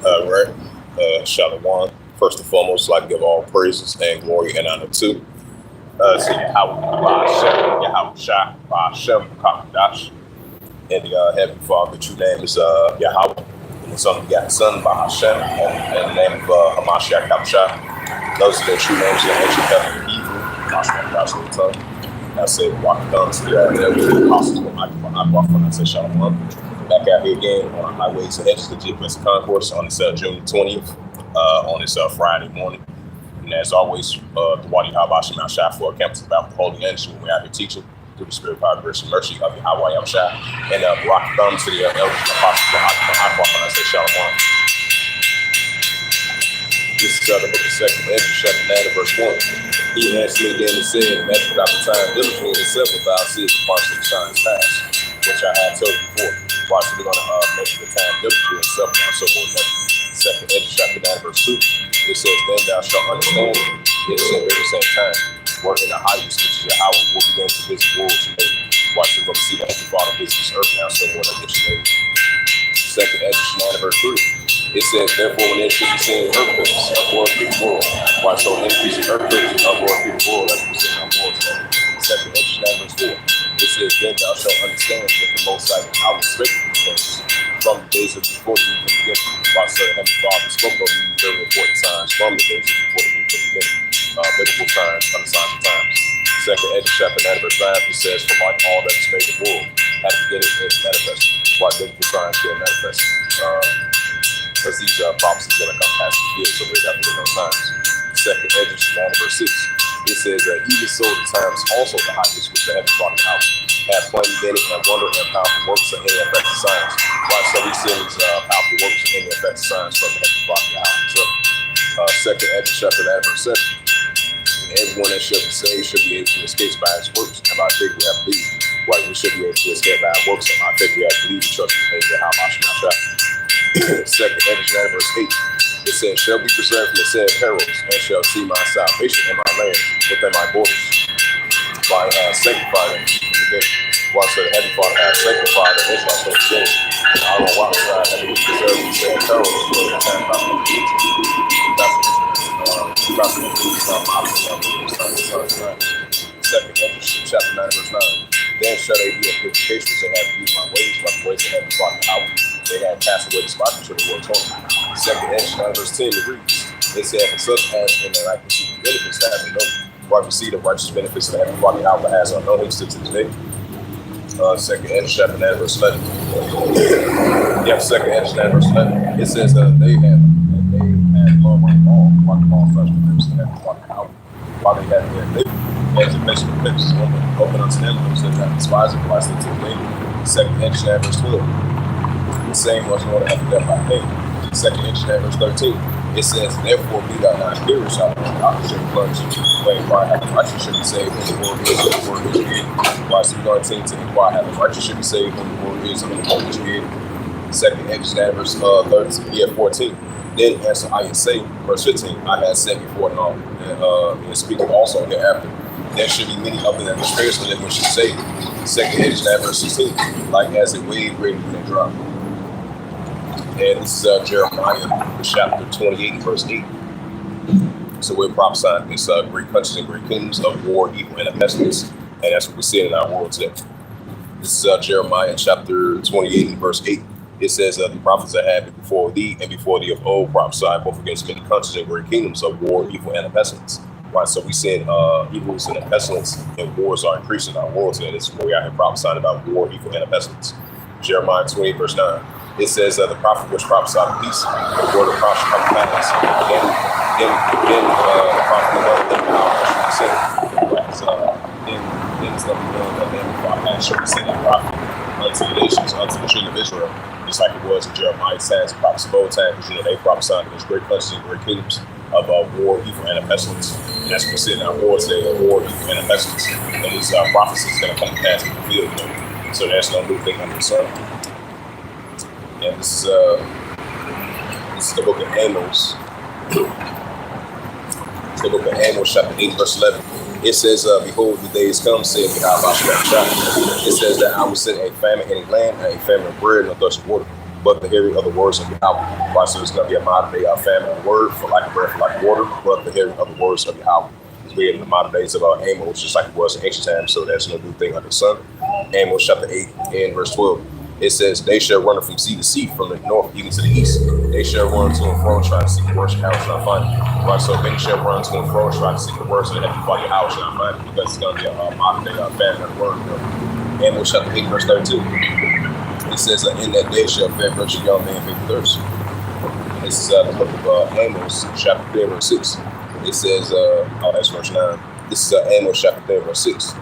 Right. Shalom. First and foremost, I'd like to give all praises and glory and honor to Yahweh Shah, Hashem, Kakadash, and the Heavenly Father. The true name is Yahweh, and the Son of God, Son by Hashem, and the name of Hamashiach Kabashah. Those are the true names of the ancient heaven Hebrew, Gospel tongue. I say, walk down to the apostles of I say, Shalom. Back out here again on our highways and hedges, the GPS concourse on this June 20th, on this Friday morning. And as always, the Wadi Habashim Al Shah for campus about the Holy Energy when we're out here teaching through the Spirit, power, grace, and mercy of Yahweh Al Shah. And rock thumbs to the elders and apostles of I say, Shalom. This is the book of 2nd Ezra, chapter 9, and verse 1. He answered me then and said, measure out the time diligently and several thou seest the parts of the signs past, which I had told you before. Watch, we're going to measure the time diligently and several now, so forth. 2nd Ezra, chapter 9, verse 2. It says, then thou shalt understand it is at the same time. Work in the highest, which is Yahweh will begin to visit worlds you made. Watch, we're going to see the Heavenly Father visit this earth now, so forth, that you made. 2nd Ezra, 9, verse 3. It says, therefore, when there should be seen earthquakes, uproar through the world. Why so increasing earthquakes, uproar through the world, as we see in our world today. 2nd Ezra, verse 4. It says, then thou shalt understand that the Most High Yahweh spake these things from the days of before the week of the beginning. Why so the Heavenly Father spoke of these very important signs from the days of before the week of the beginning. Biblical signs, other signs of times. 2nd Ezra, chapter 9, verse 5, it says, for like all that is made in the world, at the beginning is manifested. Why biblical signs get manifested? Because these prophecies are going to come past the field, so we have to get those times. 2nd Ezra 9, verse 6. It says, even so the times also the highest which the heavenly body out have plenty many and wonder and powerful works and any effective signs. Why so we see these powerful works and any effective signs from the heavenly body out? So 2nd Ezra chapter 9, verse 7. And everyone that shall be saved should be able to escape by his works, and by faith we have believed. Why we should be able to escape by our works, and by faith we have believed, trust in the how much my shot. 2nd Ezra verse 8. It says, shall be preserved from the said perils, and shall see my salvation in my land within my borders. For I have sanctified them from the day. Once the Heavenly Father has sanctified the Israelites from the day. And I will watch side that he was preserved from the said perils during the time of the Second Ezra chapter 9, verse 9. Then shall they be in purifications and have used my ways, like the ways that have brought out. They had passed away the spot until the word told. 2nd Ezra verse 10 reads, it said, for such as in their life receive the benefits that have been known. Right, receive the righteous benefits that have brought out, but has unknown him still to this day. 2nd Ezra chapter 9, verse 11. Yeah, 2nd Ezra 9, verse 11. It says they had love on all, while the all such benefits that have brought out, while they had their living. As the basic benefits open unto them, those that have despised and Christ into the day. 2nd Ezra verse 12. The same was going to have to death by pain. 2nd Ezra verse 13. It says, therefore be thou not hearers of the opposite plunge. But inquire how the righteous should be saved when the word is and the word is good. Why so we going to inquire how the righteous should be saved when the word is and the word is good. 2nd Ezra verse 14. Then answer I and say, verse 15, I had said before now, and speaking also hereafter. There should be many other than the spirits of them which should say. 2nd Ezra verse 16, like as a wave greater than a drop. And this is Jeremiah chapter 28, verse 8. So we're prophesying this great countries and great kingdoms of war, evil, and pestilence. And that's what we see in our world today. This is Jeremiah chapter 28, verse 8. It says, the prophets that have been before thee and before thee of old prophesied both against many countries and great kingdoms of war, evil, and pestilence. Right, so we said evils and pestilence and wars are increasing in our world today. This is where we are here prophesying about war, evil, and pestilence. Jeremiah 28, verse 9. It says the prophet which prophesied peace, the word of prophecy come to pass. Then the prophet of the power said, then is the Lord that they had showed send a prophet unto the nations, unto the children of Israel, just like it was in Jeremiah's times, the prophets of old time, because they prophesied against great countries and great kingdoms of war, evil, and pestilence. And that's what we're seeing in our war today, war, evil, and pestilence. And these prophecies going to come to pass in the field, you know. So there's no new thing under the sun. And this is the book of Amos. It's the book of Amos, chapter 8, verse 11. It says, behold, the days come, saith Yahweh. It says that I will send a famine in a land, and a famine of bread and a thirst of water. but the hearing of the words of Yahweh. Right, so it's going to be a modern day famine of word for like breath, like water, but the hearing of the words of Yahweh. We in the modern days of Amos, just like it was in ancient times, so that's no new thing under the sun. Amos chapter 8 and verse 12. It says, they shall run from sea to sea, from the north even to the east. They shall run to and fro, trying to seek the words, and how shall I find it? Right, so many shall run to and fro, trying to seek the words, and they have to find it, how shall I find it? Because it's going to be a modern day famine of the word. Amos chapter 8, verse 32. It says, in that day shall fed rich and young man pay for thirst. This is the book of Amos chapter 3, verse 6. It says, that's verse 9. This is Amos chapter 3, verse 6.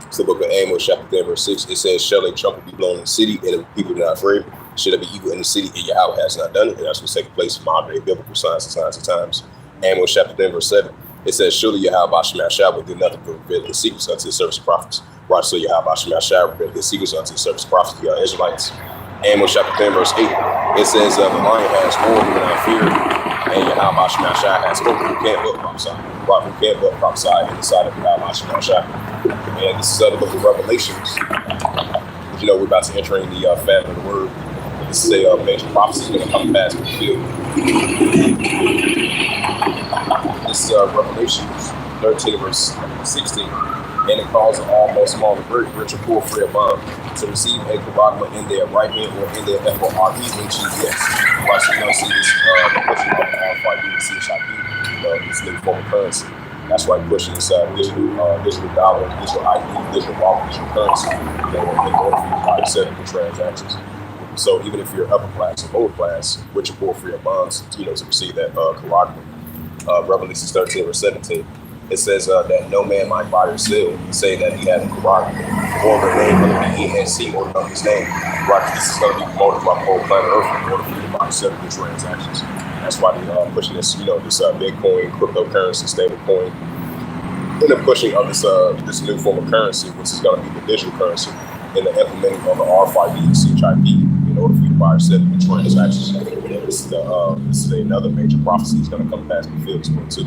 It's the book of Amos chapter 3, verse 6. It says, shall a trumpet be blown in the city, and the people are not afraid? Should there be evil in the city, and Yahweh has not done it? And that's what's taking place in modern day biblical signs and signs of times. Amos chapter 3, verse 7. It says, surely Yahweh Shemashah will do nothing but reveal his secrets unto his servants prophets. Right, so Yahweh Shemashah revealed his secrets unto his servants prophets, the Israelites. Amos chapter 10, verse 8. It says, the lion has roared without fear, and Yahweh Shemashah has spoken. Who can't but prophesy? Right, who can't but prophesy in the side of Yahweh Shemashah? And this is the book of Revelations. You know, we're about to enter in the famine of the word. This is a major prophecy is going to come past the field. This is Revelations 13, verse 16. And it calls all most small and great, rich and poor, free of bond, to receive a kavagma in their right hand or in their FORE, which is yes. Right, so you're going to see this pushing up RFID and CHIP, this new form of currency. That's why pushing this digital dollar, digital ID, digital wallet, digital currency, in order for you to settle the transactions. So even if you're upper class or lower class, rich and poor, free of bonds, to receive that kavagma. Revelations 13 or 17. It says that no man might buy or sell, say that he had a kavagma, or the name of the BESC, or know his name. Right, this is going to be promoted by the whole planet Earth in order for you to buy and settle the transactions. That's why they're pushing this, this Bitcoin, cryptocurrency, stable coin, and the pushing of this new form of currency, which is going to be the digital currency, and the implementing of the RFID and CHIP in order for you to buy or settle the transactions. And this is another major prophecy that's going to come past the field as well too.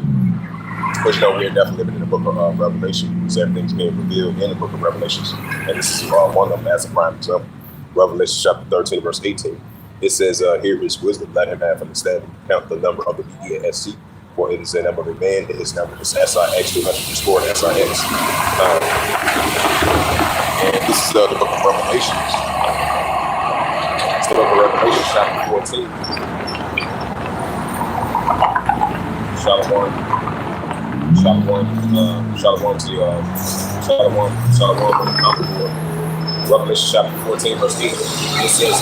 But we're definitely living in the book of Revelation, because everything's being revealed in the book of Revelations. And this is one of them as a prime example. Revelation chapter 13, verse 18. It says, here is wisdom, let him have understanding. Count the number of the BESC, for it is the number of a man, and his number is SIX 200 SIX. And this is the book of Revelation. It's the book of Revelation, chapter 14. Shalom to the Revelation chapter 14, verse 8. It says,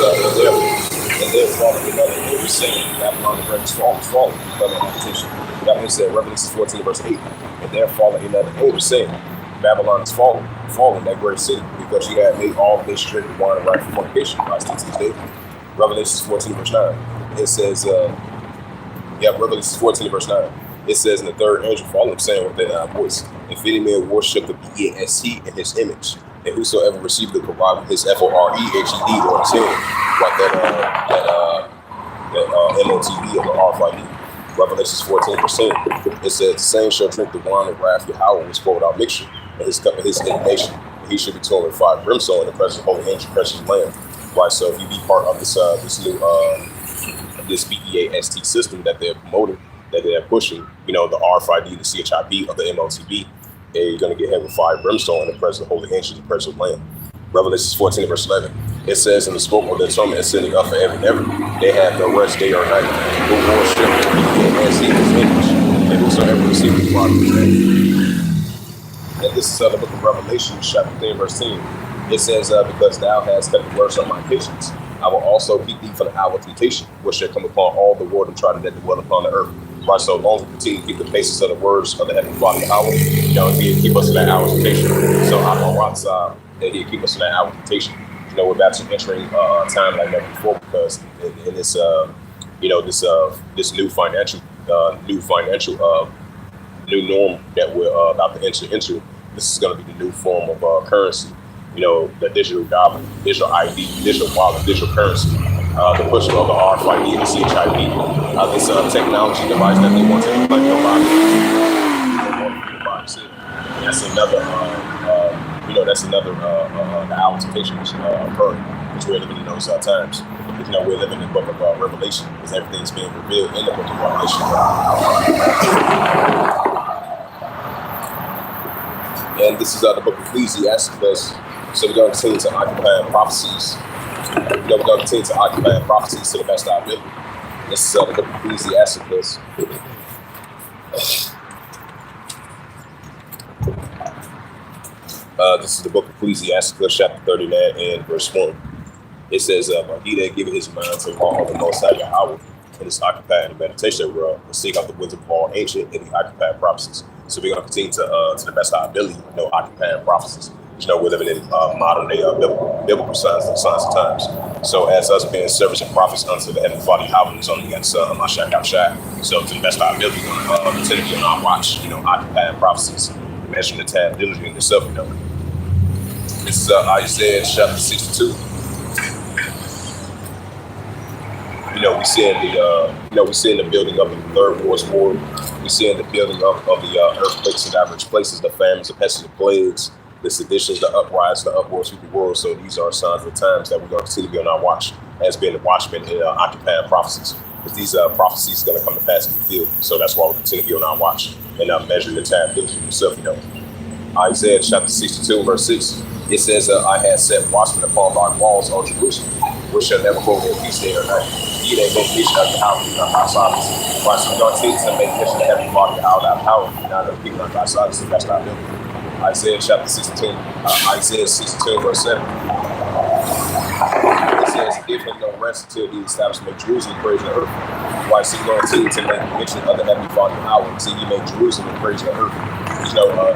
and therefore another angel saying, Babylon the great is fallen, another habitation. That means that Revelation 14, verse 8. And therefore another angel saying, Babylon is fallen, that great city, because she had made all this drink of wine and right for fornication. Christ to this day. Revelation 14, verse 9. It says, Revelation 14, verse 9. It says, in the third angel followed, saying with a voice, if any man worship the BESC in his image, and whosoever received the kavagma, his FORE, HED, or his head, like that MOTB of the RFID. Revelations 14%. It says, the same shall drink the wine of wrath Yahweh was poured without mixture, and his cup of his indignation. And he should be torn with fire brimstone in the presence of holy angel, precious lamb. Right, so if you be part of this new this BEAST system that they're promoting, that they're pushing, the RFID, the CHIP of the MOTB, and you're going to get hit with fire brimstone in the presence of holy angels, the presence of lamb. Revelations 14, verse 11. It says, in the smoke of their torment ascending up forever and ever, they have no rest day or night. Who worship and see his image, and whosoever receives the body of his name. And this is the book of Revelation, chapter 10, verse 10. It says, because thou hast kept the words of my patience, I will also keep thee from the hour of temptation, which shall come upon all the world and try to that dwell upon the earth. Right, so long as we continue to keep the basis of the words of the Heavenly Father, He'll keep us in that hour of temptation. So I'm on one side that He'll keep us in that hour of temptation. We're about to entering a time like never before, because in this, this new financial new norm that we're about to enter into. This is going to be the new form of currency. The digital dollar, digital ID, digital wallet, digital currency. The push of the RFID and the CHIP. This technology device that they want to implement nobody. That's another, that's another the hours of patience occurring, which we're living in those times. We're living in the book of Revelation, because everything's being revealed in the book of Revelation. And this is the book of Ecclesiastes. So we're going to continue to occupy prophecies. We're going to continue to occupy prophecies to the best of our ability. This is the book of Ecclesiastes. This is the book of Ecclesiastes, chapter 39 and verse 1. It says, he that giveth his mind to the law of the Most High Yahweh, and is occupied in meditation thereof, and seek out the wisdom of all ancient and the occupied prophecies. So we're going to continue to the best of our ability, occupying prophecies. We're living in modern day biblical signs of times. So as us being servants and prophets unto the heavenly Father Yahweh, is only against Mashiach Yahushua. So to the best of our ability, we're going to continue to be on our watch, occupying prophecies, measuring the time diligently in yourself, This is Isaiah chapter 62. We see in the building of the third war's war. We see in the building of the earthquakes in average places, the famines, the pestilence, the plagues, the seditions, the uprisings, the uproars through the world. So these are signs of the times that we're going to continue to be on our watch as being the watchmen in occupying prophecies. Because these prophecies are going to come to pass in the field. So that's why we continue to be on our watch and measuring the time diligently yourself, Isaiah chapter 62, verse 6. It says, I had set watchmen upon thy walls, O Jerusalem, which shall never hold their peace day or night. Ye that make mention of the house of thy silence. Why so God takes and make mention of heaven, Father, how thy power, now the people of thy silence, and that's not ability. Isaiah chapter 16, Isaiah 62, verse 7. It says, give him no rest until he establishment Jerusalem, praise the earth. Why so God takes and make mention of the heavenly Father, how until ye make Jerusalem and praise the earth.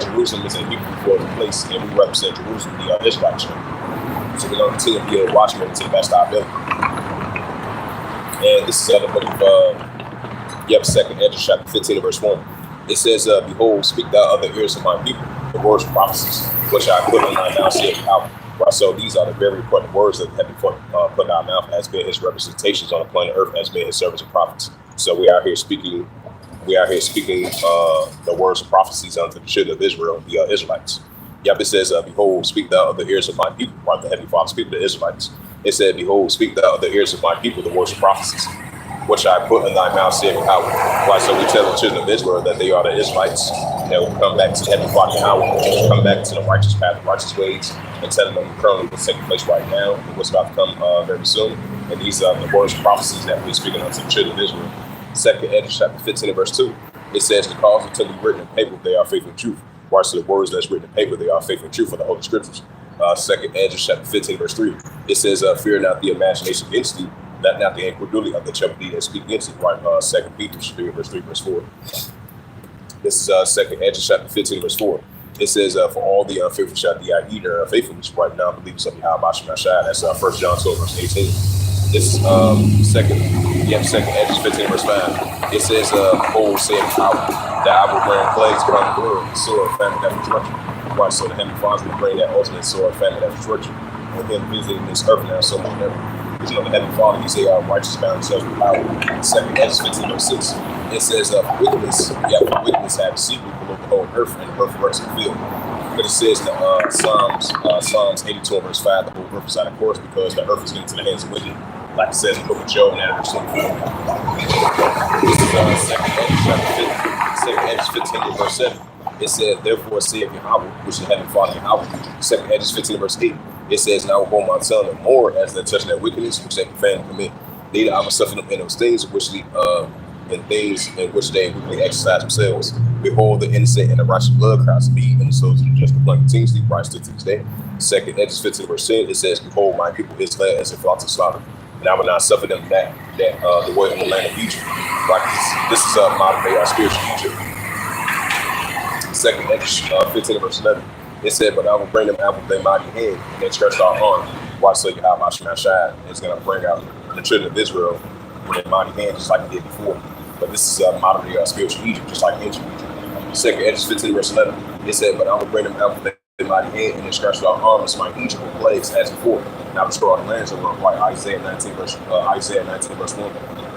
Jerusalem is a Hebrew for the place, and we represent Jerusalem, the Israelite church. So we're going to continue to be a watchman to the best of our ability. And this is the book of 2nd Ezra, chapter 15, verse 1. It says, behold, speak thou of the ears of my people, the words of prophecies, which I put in my mouth, saith Yahweh. Right, so these are the very important words that have been put in our mouth as being his representations on the planet earth, as being his servants and prophets. So we are here speaking the words of prophecies unto the children of Israel, the Israelites. It says, behold, speak thou of the ears of my people, right? The heavenly Father speak to the Israelites. It said, behold, speak thou of the ears of my people, the words of prophecies, which I put in thy mouth, saith Yahweh. Right, so we tell the children of Israel that they are the Israelites, that will come back to the heavenly Father Yahweh, come back to the righteous path, the righteous ways, and telling them currently what's taking place right now and what's about to come very soon. And these are the words of prophecies that we're speaking unto the children of Israel. 2nd Ezra chapter 15 verse 2. It says, the cause until be written in paper, they are faithful and truth. Right, so the words that's written in paper, they are faithful and true for the Holy Scriptures. 2nd Ezra chapter 15 verse 3. It says, fear not the imagination against thee, not the incredulity of the Chaldeans that speak against thee. Right, 2nd Peter 3 verse 3 verse 4. This is 2nd Ezra chapter 15 verse 4. It says, for all the unfaithful shall be I eat their faithfulness. Right now, believers of Yahweh Shai. That's 1 John 12 verse 18. This is second Ezra 15 verse 5. It says, behold, saith Yahweh, that I will bring plagues upon the world, sword, famine, and destruction. Right, so the heavenly Father will bring that ultimate sword, famine, and destruction. With him visiting this earth now so much than ever. Because the heavenly Father, he say, righteous bound themselves with power. 2nd Ezra 15 verse 6. It says, wickedness have a secret below the whole earth, and the earth works in the field. But it says in Psalms 82 verse 5, the whole earth is out of course because the earth is getting to the hands of wicked. Like it says in the book of Job, and verse 24. This is 2nd Ezra 15 verse 7. It says, therefore saith Yahweh, which is the heavenly Father Yahweh. 2nd Ezra 15 verse 8. It says, and I will hold my tongue no more as they touch their wickedness, which they profane and commit. Neither I will suffer them in those things which in which they weekly exercise themselves. Behold, the innocent and the righteous blood cries to me, and the souls of the just complain continuously, right still to this day. 2nd Ezra 15 verse 10. It says, behold, my people is led as if flock to slaughter, and I will not suffer them that the way in the land of Egypt. Right, this is modern day spiritual Egypt. 2nd Ezra 15 verse 11. It said, but I will bring them out with their mighty hand and their stretched out arm. Watch so Yahweh Shai is going to bring out the children of Israel with their mighty hand just like he did before. But this is modern day spiritual Egypt, just like ancient Egypt. 2nd Ezra 15 verse 11. It said, but I will bring them out with their mighty hand and their stretched out arm and smite Egypt with plagues as before. And I will destroy the lands of like Isaiah 19 verse 1.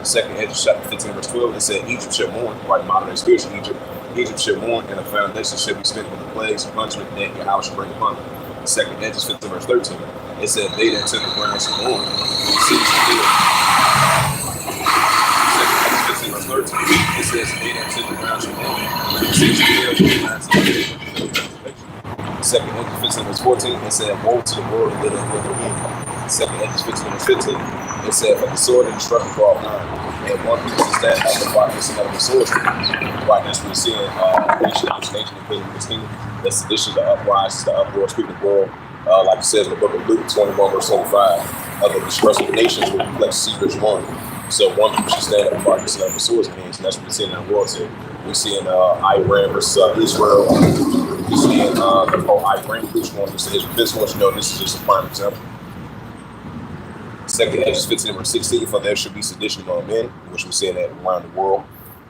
2nd Ezra chapter 15 verse 12. It said, Egypt shall mourn, right, modern day spiritual Egypt. Egypt shall mourn, and the foundation shall be spent with the plagues and punishment that Yahweh shall bring upon them. Second Edges 15 verse 13. It said, they that took the ground shall own, cities to build. Second Edges 15 verse 13. It says, they that took the ground shall own, cities to build. Second Edges 15 verse 14. It said, woe to the world that liveth within. Second Edges 15 verse 15. It said, for the sword and destruction for all nine. And one people to stand out the darkness and another sword. Right, that's what we're seeing. Nation against nation and kingdom against kingdom. The sedition, the uprisings, the uproars, speaking the world. Like it says in the book of Luke 21 verse 25. Of the distress of the nations will reflect secrets one. So one people should stand up and darkness and another swords hands. And that's what we're seeing in the world today. We're seeing Iran versus Israel. We're seeing the whole Iran push going against Israel. This one, you know, this is just a prime example. Second Edges 15 verse 16, for there should be sedition among men, which we're seeing that around the world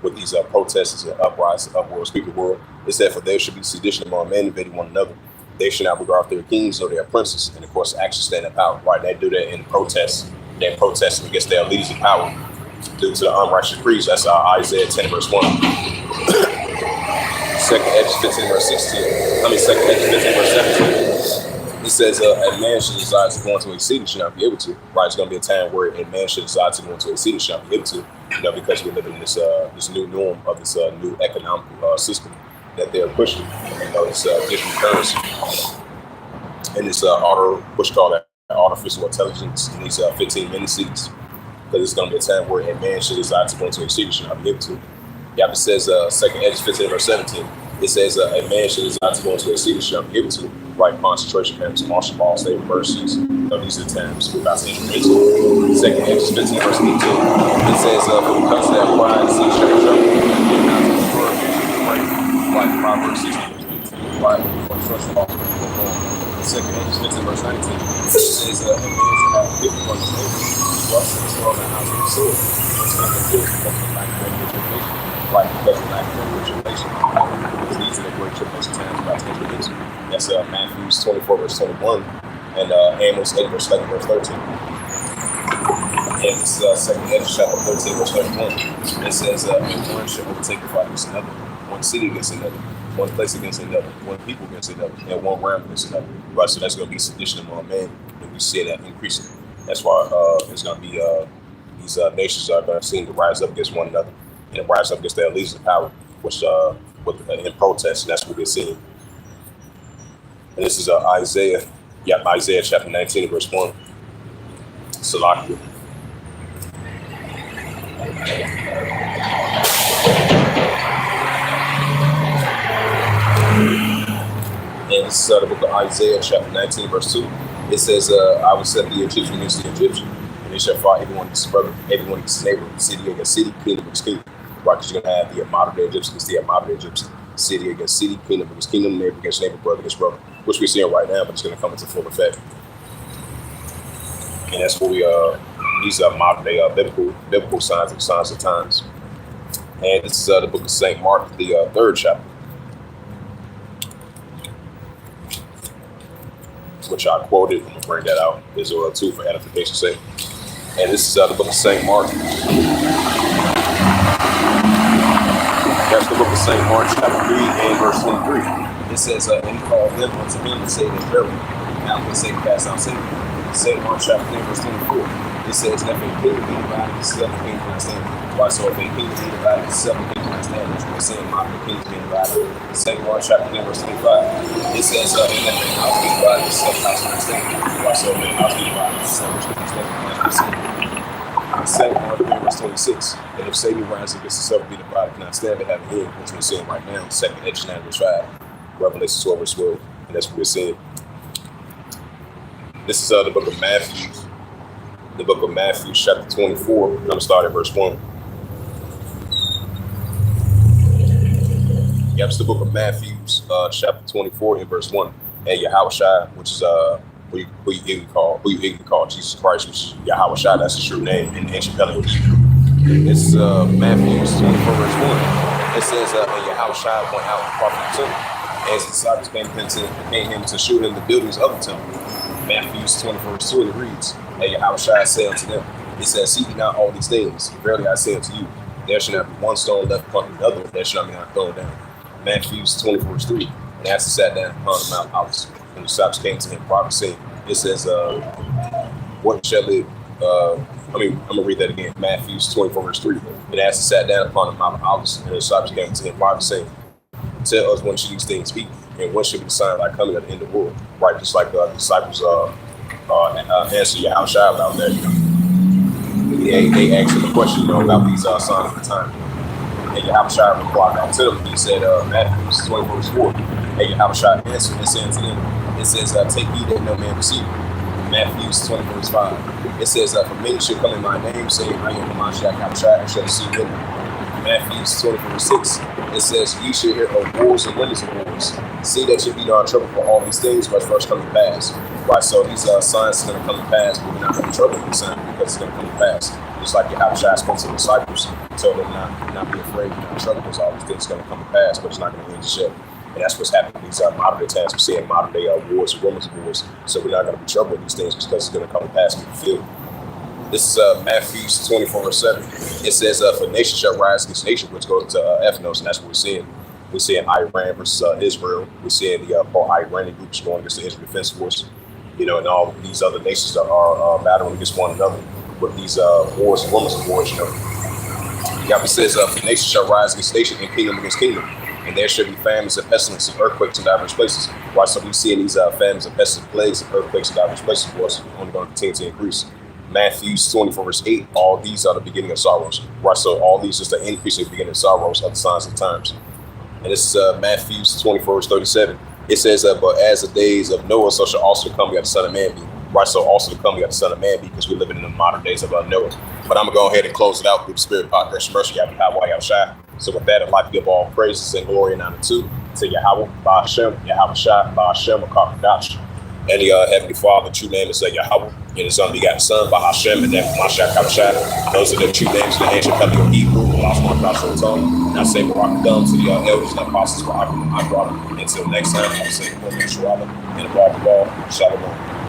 with these protests and uprisings, uproars, speaking the world. It said, for there should be sedition among men, invading one another. They should not regard their kings or their princes, and of course, actually stand in power. Right? They do that in protests. They're protesting against their leaders in power due to the unrighteous decrees. That's Isaiah 10 verse 1. Second Edges 15 verse 16. Second Edges 15 verse 17. It says, a man should desire to go into a city, should not be able to. Right, it's going to be a time where a man should desire to go into a city, should not be able to. You know, because we're living in this new norm of this new economic system that they're pushing. You know, this digital currency and this artificial intelligence in these 15-minute cities. Because it's going to be a time where a man should desire to go into a city, should not be able to. Yeah, it says, Second Edges 15 verse 17. It says a man should desire to go into a city, should not be able to. Right, concentration camps, martial law, state mercies. These are the times we're about to enter into. Second Edges 15 verse 18. It says, for the country that pride, sea shall jump, and not to prefer right, Proverbs 16 verse 18. Right, construction law. Second Edges 15 verse 19. It says, a man should have 50 on his neighbor, rush and destroy the house of the sword. It's not the good because of lack of education. Right, because of lack of education. These are the great tribulation times about to enter into. That's Matthew 24 verse 21 and Amos 8 verse 11 verse 13. And this Second Edges chapter 13 verse 31. It says, one shall overtake the fight against another, one city against another, one place against another, one people against another, and one realm against another. Right, so that's going to be sedition among men, and we see that increasing. That's why it's going to be these nations are going to seem to rise up against one another and rise up against their leaders of power, which in protest, and that's what we're seeing. And this is Isaiah chapter 19, verse 1. Salakia. And this is the book of Isaiah chapter 19, verse 2. It says, I will set the Egyptian against the Egyptian, and they shall fight everyone against his brother, everyone against his neighbor, city against city, kingdom against kingdom. Right, because you're going to have the modern day Egyptian against the modern day Egyptian, city against city, kingdom against kingdom, neighbor against neighbor, brother against brother, which we're seeing right now, but it's going to come into full effect. And that's what these are modern day biblical signs and signs of times. And this is the book of St. Mark, the third chapter, which I quoted. I'm going to bring that out as well too for edification's sake. And this is the book of St. Mark. That's the book of St. Mark, chapter 3 and verse 23. It says, and he called them unto him and said, and verily, now can say cast out Satan. St. Mark, chapter 3, verse 24. It says, and if a kingdom be divided against itself, the kingdom cannot stand. Why, so if a kingdom be divided against itself, the kingdom cannot stand. That's what we're saying, the kingdom being divided. St. Mark, chapter 10, verse 25. It says, and if a house be divided against itself, the house cannot stand. Why, so if a house be divided against itself, which cannot stand. That's what we're saying. St. Mark 3, verse 26. And if Satan rises against himself, be divided, cannot stand, but have a head, which we're seeing right now. Second Edges 9, verse 5. Revelation 12, verse 12. And that's what we're seeing. This is the book of Matthew. The book of Matthew, chapter 24. I'm going to start at verse 1. Yep, it's the book of Matthew, chapter 24, and verse 1. And Yahushua, which is who you even call Jesus Christ, which is Yahushua, that's his true name in ancient Paleo Hebrew. It's Matthew 24, verse 1. It says, and Yahushua went out and prophet the temple. As the disciples came him to show him the buildings of the temple. Matthew 24, verse 2, and it reads, and Yahushua said unto them, it says, see ye not all these things? Verily I say unto you, there shall not be one stone left upon the other, that shall not be thrown down. Matthew 24, verse 3. And as he sat down upon the Mount Olives. And and the disciples came to him privately, saying, it says, what shall it, I'm gonna read that again. Matthew 24, verse 3. And as he sat down upon the Mount of Olives, and the disciples came to him privately, saying, tell us when should these things be, and when should be the sign like coming at the end of the world. Right, just like the disciples answer Yahushua about that. They asked him a question, about these signs of the time. And Yahushua replied back to them. He said, Matthew 24, verse 4. And Yahushua answered and said to them, it says, take heed that no man deceive you. Matthew 24, verse 5. It says, for many shall come in my name, saying, I am the Mashiach Yahushua, and shall deceive them. Matthew 24, verse 6. It says, ye shall hear of wars and rumors of wars. See that you be not in trouble for all these things, but first come to pass. Right, so these signs are going to come to pass, but we're not going to be in trouble with these signs because it's going to come to pass. Just like Yahushua spoke to the disciples, told them not be afraid, not in trouble, because all these things are going to come to pass, but it's not going to end the ship. And that's what's happening in these modern day times. We're seeing modern day wars and rumors of wars. So we're not going to be in trouble with these things because it's going to come to pass and be fulfilled. This is Matthew 24, verse 7. It says, for nation shall rise against nation, which goes to ethnos, and that's what we're seeing. We're seeing Iran versus Israel. We're seeing the pro-Iranian groups going against the Israel Defense Force. And all these other nations are battling against one another with these wars and rumors of wars. Yahweh says, for nation shall rise against nation and kingdom against kingdom. And there shall be famines and pestilence and earthquakes in diverse places. Right, so we're seeing these famines and pestilence, plagues and earthquakes in diverse places for us, only going to continue to increase. Matthew 24, verse 8, all these are the beginning of sorrows. Right, so all these is the increasing beginning of sorrows of the signs of times. And this is Matthew 24, verse 37. It says, but as the days of Noah, so shall also the coming of the Son of Man be. Right, so also the coming of the Son of Man be, because we're living in the modern days of Noah. But I'm going to go ahead and close it out with the Spirit, Power, Grace, and Mercy, Yahushua. So with that, I'd like to give all praises and glory and honor to Yahweh, Ba'ashem, Yahushua, Ba'ashem, Akakadash. And the Heavenly Father, true name is Yahweh, and His only begotten Son, Ba'ashem, and then Mashiach Yahushua. Those are the true names of the ancient covenant of Hebrew, the lost one, gospel tongue. And I say Barak Adum to the elders and apostles for I brought them. Until next time, I say, and above all, Shalom.